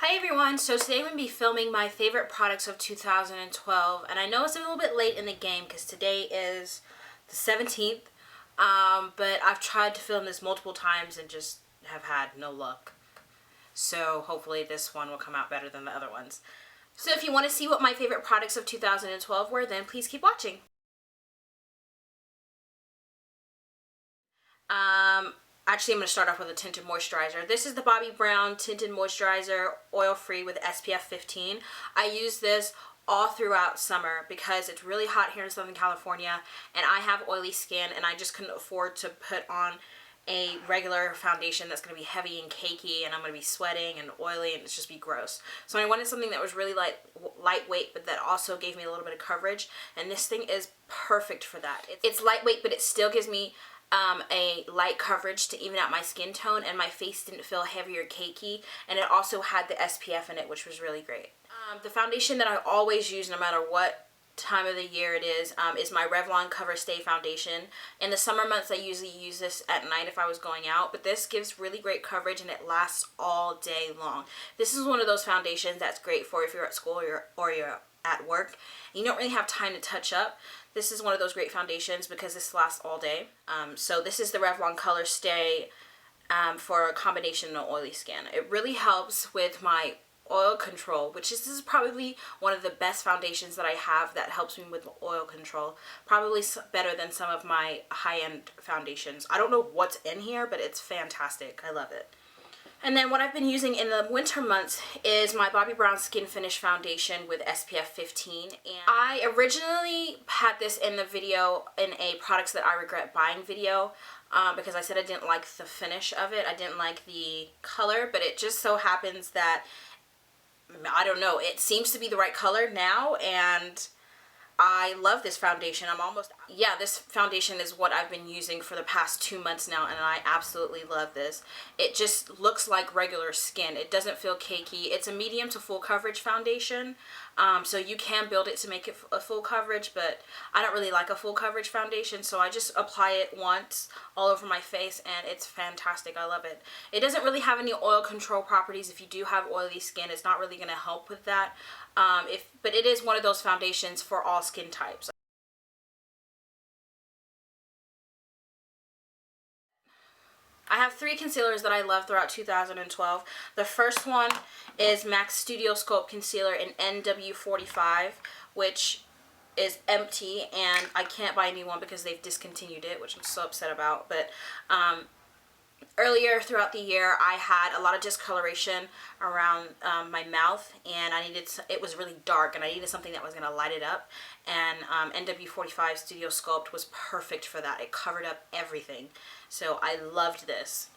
Hi everyone, so today I'm going to be filming my favorite products of 2012, and I know it's a little bit late in the game because today is the 17th, but I've tried to film this multiple times and just have had no luck. So hopefully this one will come out better than the other ones. So if you want to see what my favorite products of 2012 were, then please keep watching. Actually, I'm going to start off with a tinted moisturizer. This is the Bobbi Brown Tinted Moisturizer, oil-free with SPF 15. I use this all throughout summer because it's really hot here in Southern California, and I have oily skin, and I just couldn't afford to put on a regular foundation that's going to be heavy and cakey, and I'm going to be sweating and oily, and it's just be gross. So I wanted something that was really lightweight, but that also gave me a little bit of coverage, and this thing is perfect for that. It's lightweight, but it still gives me a light coverage to even out my skin tone, and my face didn't feel heavy or cakey, and it also had the SPF in it, which was really great. The foundation that I always use no matter what time of the year it is my Revlon Colorstay foundation. In the summer months I usually use this at night if I was going out, but this gives really great coverage and it lasts all day long. This is one of those foundations that's great for if you're at school or you're at work and you don't really have time to touch up. This is one of those great foundations because this lasts all day. So this is the Revlon Colorstay for a combination of oily skin. It really helps with my oil control, which this is probably one of the best foundations that I have that helps me with oil control. Probably better than some of my high-end foundations. I don't know what's in here, but it's fantastic. I love it. And then what I've been using in the winter months is my Bobbi Brown Skinfinish foundation with SPF 15. And I originally had this in the video in a products that I regret buying video because I said I didn't like the finish of it. I didn't like the color, but it just so happens that, I don't know, it seems to be the right color now, and I love this foundation. This foundation is what I've been using for the past 2 months now, and I absolutely love this. It just looks like regular skin. It doesn't feel cakey. It's a medium to full coverage foundation, so you can build it to make it a full coverage, but I don't really like a full coverage foundation, so I just apply it once all over my face, and it's fantastic. I love it. It doesn't really have any oil control properties. If you do have oily skin, it's not really going to help with that. But it is one of those foundations for all skin types. I have 3 concealers that I love throughout 2012. The first one is MAC Studio Sculpt Concealer in NW45, which is empty, and I can't buy a new one because they've discontinued it, which I'm so upset about. But earlier throughout the year, I had a lot of discoloration around my mouth, and it was really dark, and I needed something that was going to light it up, and NW45 Studio Sculpt was perfect for that. It covered up everything, so I loved this.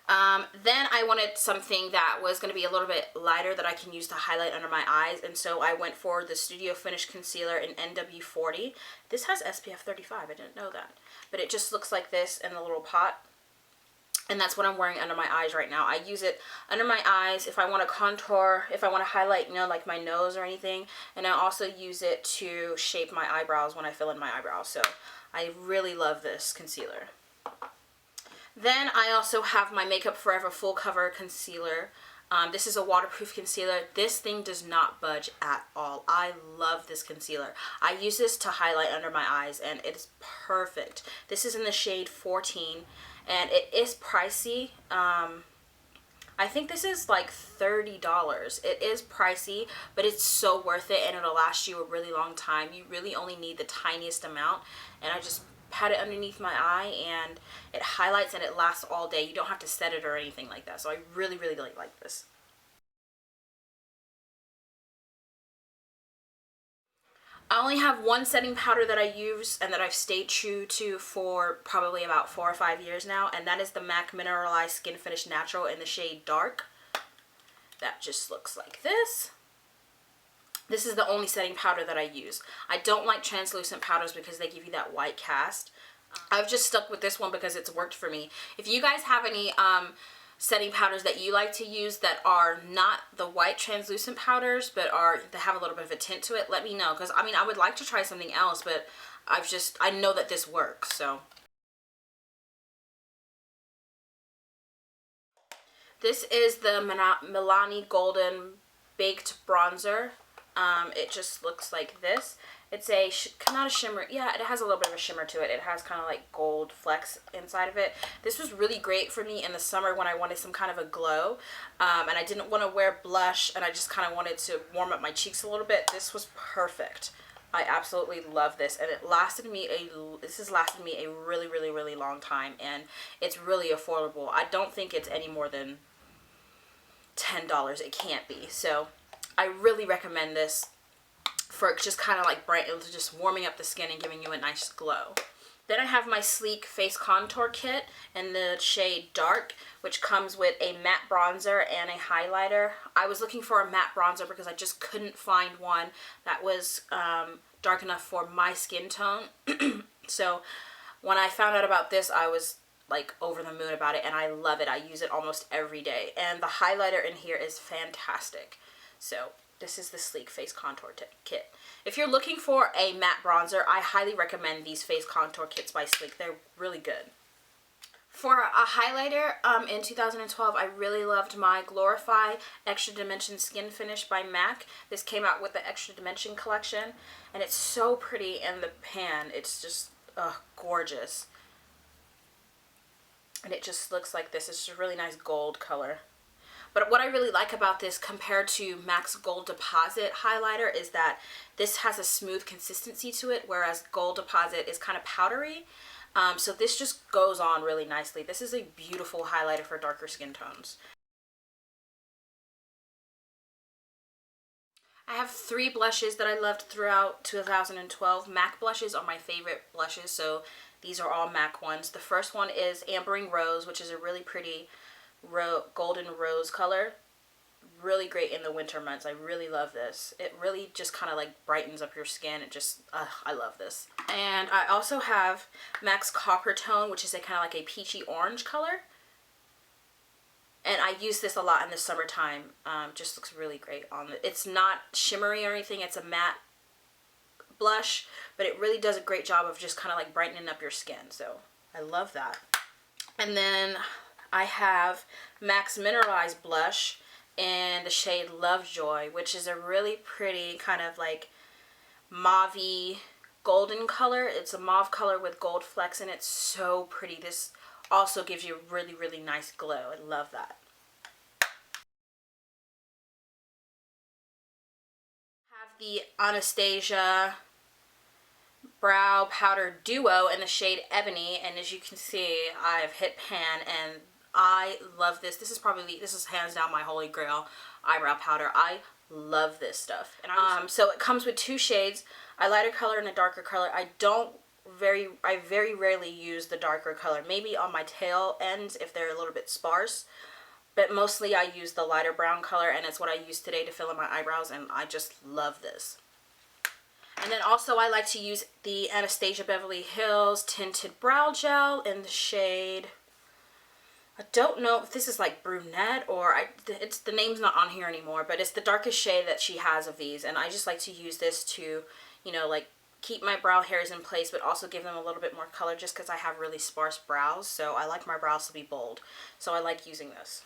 Then I wanted something that was going to be a little bit lighter that I can use to highlight under my eyes, and so I went for the Studio Finish Concealer in NW40. This has SPF 35, I didn't know that, but it just looks like this in the little pot. And that's what I'm wearing under my eyes right now. I use it under my eyes if I want to contour, if I want to highlight, you know, like my nose or anything. And I also use it to shape my eyebrows when I fill in my eyebrows. So I really love this concealer. Then I also have my Makeup Forever Full Cover Concealer. This is a waterproof concealer. This thing does not budge at all. I love this concealer. I use this to highlight under my eyes, and it is perfect. This is in the shade 14. And it is pricey. I think this is like $30. It is pricey, but it's so worth it, and it'll last you a really long time. You really only need the tiniest amount, and I just pat it underneath my eye, and it highlights and it lasts all day. You don't have to set it or anything like that, so I really, really like this. I only have one setting powder that I use and that I've stayed true to for probably about 4 or 5 years now, and that is the MAC Mineralize Skin Finish Natural in the shade Dark. That just looks like this. This is the only setting powder that I use. I don't like translucent powders because they give you that white cast. I've just stuck with this one because it's worked for me. If you guys have any setting powders that you like to use that are not the white translucent powders but that have a little bit of a tint to it, let me know, because I mean, I would like to try something else, but I know that this works. So This is the Milani Golden Baked Bronzer. It just looks like this. It's a, not a shimmer, yeah, it has a little bit of a shimmer to it. It has kind of like gold flecks inside of it. This was really great for me in the summer when I wanted some kind of a glow. And I didn't want to wear blush and I just kind of wanted to warm up my cheeks a little bit. This was perfect. I absolutely love this, and it lasted me this has lasted me a really, really, really long time, and it's really affordable. I don't think it's any more than $10. It can't be. So I really recommend this for just kind of like just warming up the skin and giving you a nice glow. Then I have my Sleek Face Contour Kit in the shade Dark, which comes with a matte bronzer and a highlighter. I was looking for a matte bronzer because I just couldn't find one that was dark enough for my skin tone. So when I found out about this, I was like over the moon about it, and I love it. I use it almost every day, and the highlighter in here is fantastic. So this is the Sleek Face Contour Kit. If you're looking for a matte bronzer, I highly recommend these face contour kits by Sleek. They're really good. For a highlighter, in 2012, I really loved my Glorify Extra Dimension Skin Finish by MAC. This came out with the Extra Dimension collection, and it's so pretty in the pan. It's just gorgeous. And it just looks like this. It's a really nice gold color. But what I really like about this compared to MAC's Gold Deposit highlighter is that this has a smooth consistency to it, whereas Gold Deposit is kind of powdery. So this just goes on really nicely. This is a beautiful highlighter for darker skin tones. I have 3 blushes that I loved throughout 2012. MAC blushes are my favorite blushes, so these are all MAC ones. The first one is Ambering Rose, which is a really pretty golden rose color. Really great in the winter months. I really love this. It really just kind of like brightens up your skin. It just, I love this. And I also have MAC's Coppertone, which is a kind of like a peachy orange color. And I use this a lot in the summertime. Just looks really great on it. It's not shimmery or anything. It's a matte blush, but it really does a great job of just kind of like brightening up your skin. So I love that. And then I have MAC's Mineralize blush in the shade Lovejoy, which is a really pretty kind of like mauve-y golden color. It's a mauve color with gold flecks, and it's so pretty. This also gives you a really, really nice glow. I love that. I have the Anastasia Brow Powder Duo in the shade Ebony, and as you can see, I've hit pan, and I love this. This is hands down my holy grail eyebrow powder. I love this stuff. And so it comes with 2 shades, a lighter color and a darker color. I very rarely use the darker color. Maybe on my tail ends if they're a little bit sparse, but mostly I use the lighter brown color, and it's what I used today to fill in my eyebrows, and I just love this. And then also I like to use the Anastasia Beverly Hills Tinted Brow Gel in the shade, I don't know if this is like brunette or the name's not on here anymore, but it's the darkest shade that she has of these, and I just like to use this to, you know, like keep my brow hairs in place but also give them a little bit more color, just because I have really sparse brows, so I like my brows to be bold, so I like using this.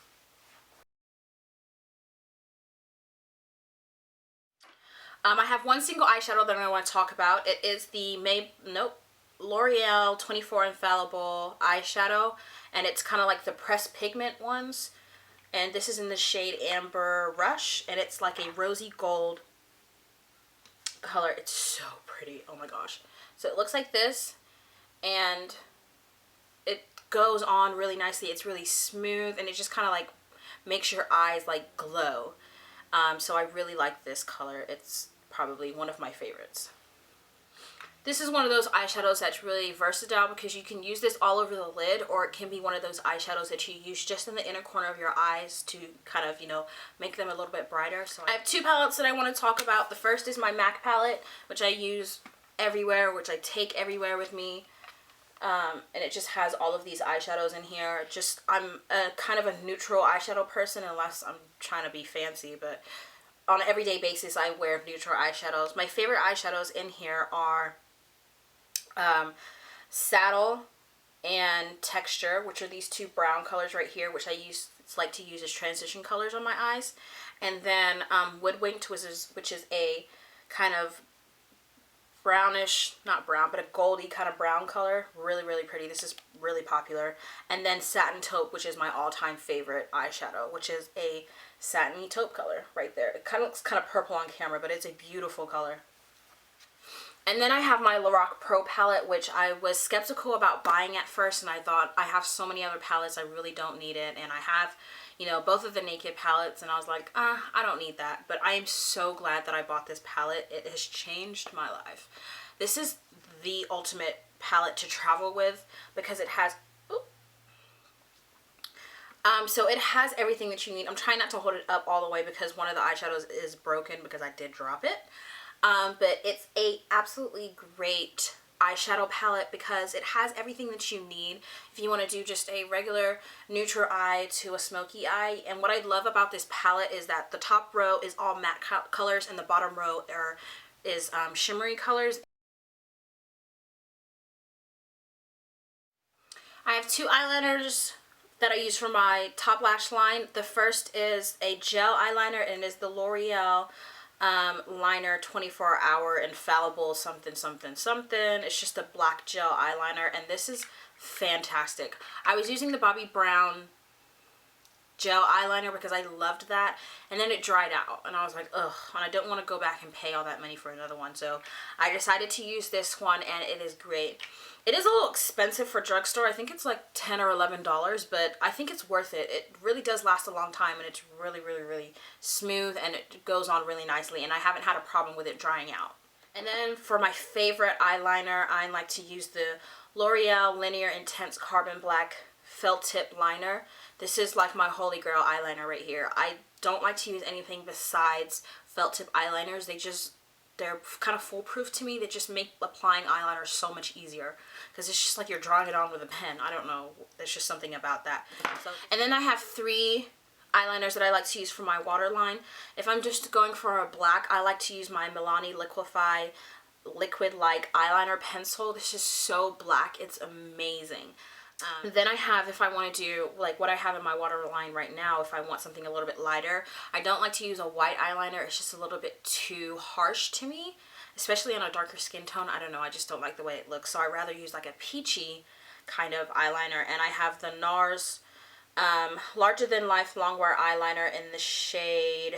I have one single eyeshadow that I want to talk about. It is the L'Oreal 24 Infallible eyeshadow, and it's kind of like the pressed pigment ones, and this is in the shade Amber Rush, and it's like a rosy gold color. It's so pretty. Oh my gosh. So it looks like this, and it goes on really nicely. It's really smooth, and it just kind of like makes your eyes like glow. So I really like this color. It's probably one of my favorites. This is one of those eyeshadows that's really versatile because you can use this all over the lid, or it can be one of those eyeshadows that you use just in the inner corner of your eyes to kind of, you know, make them a little bit brighter. So I have 2 palettes that I want to talk about. The first is my MAC palette, which I use everywhere, which I take everywhere with me. And it just has all of these eyeshadows in here. I'm a kind of a neutral eyeshadow person unless I'm trying to be fancy, but on an everyday basis I wear neutral eyeshadows. My favorite eyeshadows in here are Saddle and Texture, which are these 2 brown colors right here, which I use like to use as transition colors on my eyes. And then Woodwinked, which is a kind of brownish, not brown, but a goldy kind of brown color. Really, really pretty. This is really popular. And then Satin Taupe, which is my all-time favorite eyeshadow, which is a satiny taupe color right there. It kind of looks kind of purple on camera, but it's a beautiful color. And then I have my Lorac Pro palette, which I was skeptical about buying at first, and I thought, I have so many other palettes, I really don't need it. And I have, you know, both of the Naked palettes, and I was like, I don't need that. But I am so glad that I bought this palette. It has changed my life. This is the ultimate palette to travel with because it has, so it has everything that you need. I'm trying not to hold it up all the way because one of the eyeshadows is broken because I did drop it. But it's a absolutely great eyeshadow palette because it has everything that you need if you want to do just a regular neutral eye to a smoky eye. And what I love about this palette is that the top row is all matte colors and the bottom row is shimmery colors. I have two eyeliners that I use for my top lash line. The first is a gel eyeliner, and it is the L'Oreal liner 24-hour infallible something something something. It's just a black gel eyeliner, and this is fantastic. I was using the Bobbi Brown gel eyeliner because I loved that, and then it dried out and I was like, ugh, and I don't want to go back and pay all that money for another one, so I decided to use this one, and it is great. It is a little expensive for drugstore. I think it's like $10 or $11, but I think it's worth it. It really does last a long time, and it's really, really, really smooth, and it goes on really nicely, and I haven't had a problem with it drying out. And then for my favorite eyeliner, I like to use the L'Oreal Linear Intense Carbon Black Felt Tip Liner. This is like my holy grail eyeliner right here. I don't like to use anything besides felt tip eyeliners. They're kind of foolproof to me. They just make applying eyeliner so much easier because it's just like you're drawing it on with a pen. I don't know. There's just something about that. And then I have three eyeliners that I like to use for my waterline. If I'm just going for a black, I like to use my Milani Liquify liquid-like eyeliner pencil. This is so black. It's amazing. Then I have, if I want to do like what I have in my waterline right now, if I want something a little bit lighter, I don't like to use a white eyeliner. It's just a little bit too harsh to me, especially on a darker skin tone. I don't know, I just don't like the way it looks, so I'd rather use like a peachy kind of eyeliner. And I have the NARS Larger Than Life Longwear Eyeliner in the shade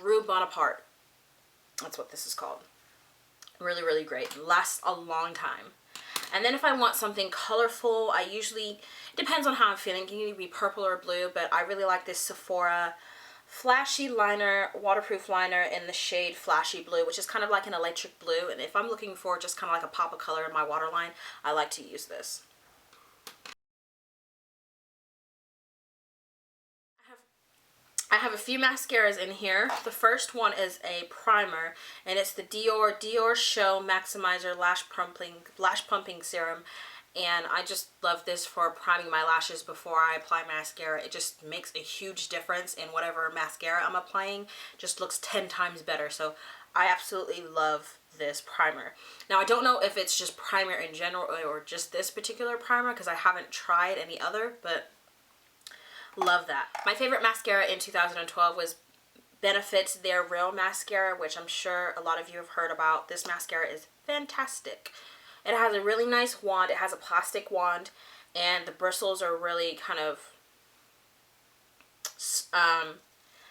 Rue Bonaparte. That's what this is called. Really, really great. It lasts a long time. And then if I want something colorful, it depends on how I'm feeling. It can either be purple or blue, but I really like this Sephora Flashy Liner, waterproof liner in the shade Flashy Blue, which is kind of like an electric blue. And if I'm looking for just kind of like a pop of color in my waterline, I like to use this. I have a few mascaras in here. The first one is a primer, and it's the Dior Show Maximizer Lash Pumping Serum, and I just love this for priming my lashes before I apply mascara. It just makes a huge difference in whatever mascara I'm applying. Just looks 10 times better, so I absolutely love this primer. Now I don't know if it's just primer in general or just this particular primer because I haven't tried any other, but love that. My favorite mascara in 2012 was Benefit's Their Real Mascara, which I'm sure a lot of you have heard about. This mascara is fantastic. It has a really nice wand. It has a plastic wand, and the bristles are really kind of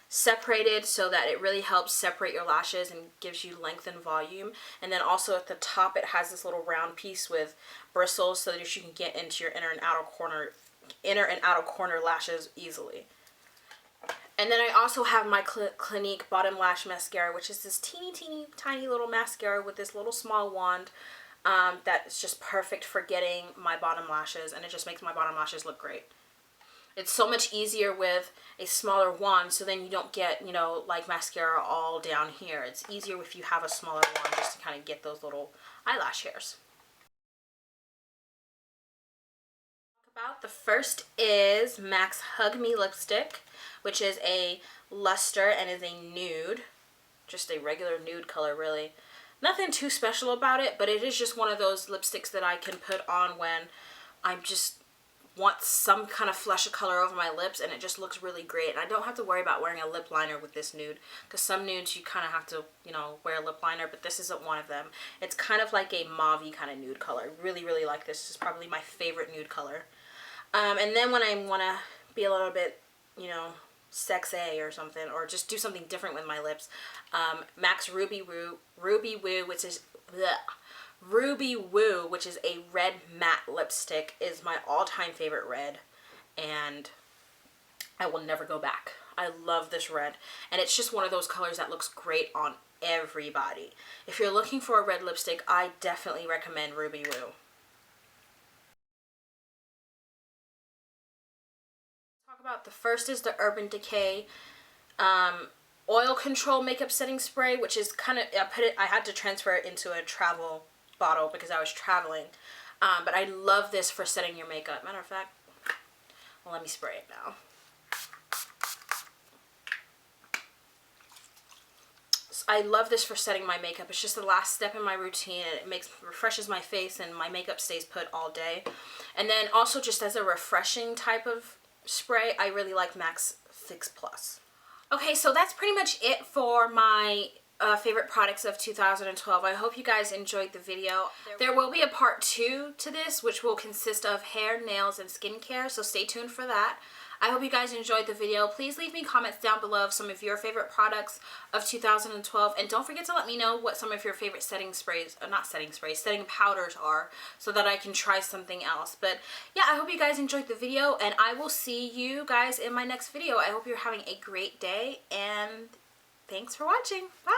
separated so that it really helps separate your lashes and gives you length and volume. And then also at the top it has this little round piece with bristles so that you can get into your inner and outer corner lashes easily. And then I also have my Clinique Bottom Lash Mascara, which is this teeny tiny little mascara with this little small wand that's just perfect for getting my bottom lashes, and it just makes my bottom lashes look great. It's so much easier with a smaller wand, so then you don't get, you know, like mascara all down here. It's easier if you have a smaller wand just to kind of get those little eyelash hairs. The first is MAC's Hug Me lipstick, which is a luster and is a nude, just a regular nude color really. Nothing too special about it, but it is just one of those lipsticks that I can put on when I'm just want some kind of flush of color over my lips, and it just looks really great. And I don't have to worry about wearing a lip liner with this nude, because some nudes you kind of have to, you know, wear a lip liner, but this isn't one of them. It's kind of like a mauve-y kind of nude color. Really, really like this. This is probably my favorite nude color. And then when I want to be a little bit, you know, sexy or something, or just do something different with my lips, MAC's Ruby Woo, which is Ruby Woo, which is a red matte lipstick, is my all-time favorite red, and I will never go back. I love this red, and it's just one of those colors that looks great on everybody. If you're looking for a red lipstick, I definitely recommend Ruby Woo. About the first is the Urban Decay oil control makeup setting spray, which is kind of, I had to transfer it into a travel bottle because I was traveling, but I love this for setting your makeup. Matter of fact, well, let me spray it now. I love this for setting my makeup. It's just the last step in my routine, and it refreshes my face, and my makeup stays put all day. And then also, just as a refreshing type of spray, I really like MAC's Fix Plus. Okay, so that's pretty much it for my favorite products of 2012. I hope you guys enjoyed the video. There will be a part 2 to this, which will consist of hair, nails, and skincare, so stay tuned for that. I hope you guys enjoyed the video. Please leave me comments down below of some of your favorite products of 2012, and don't forget to let me know what some of your favorite setting sprays, setting powders are, so that I can try something else. But yeah, I hope you guys enjoyed the video, and I will see you guys in my next video. I hope you're having a great day, and thanks for watching. Bye!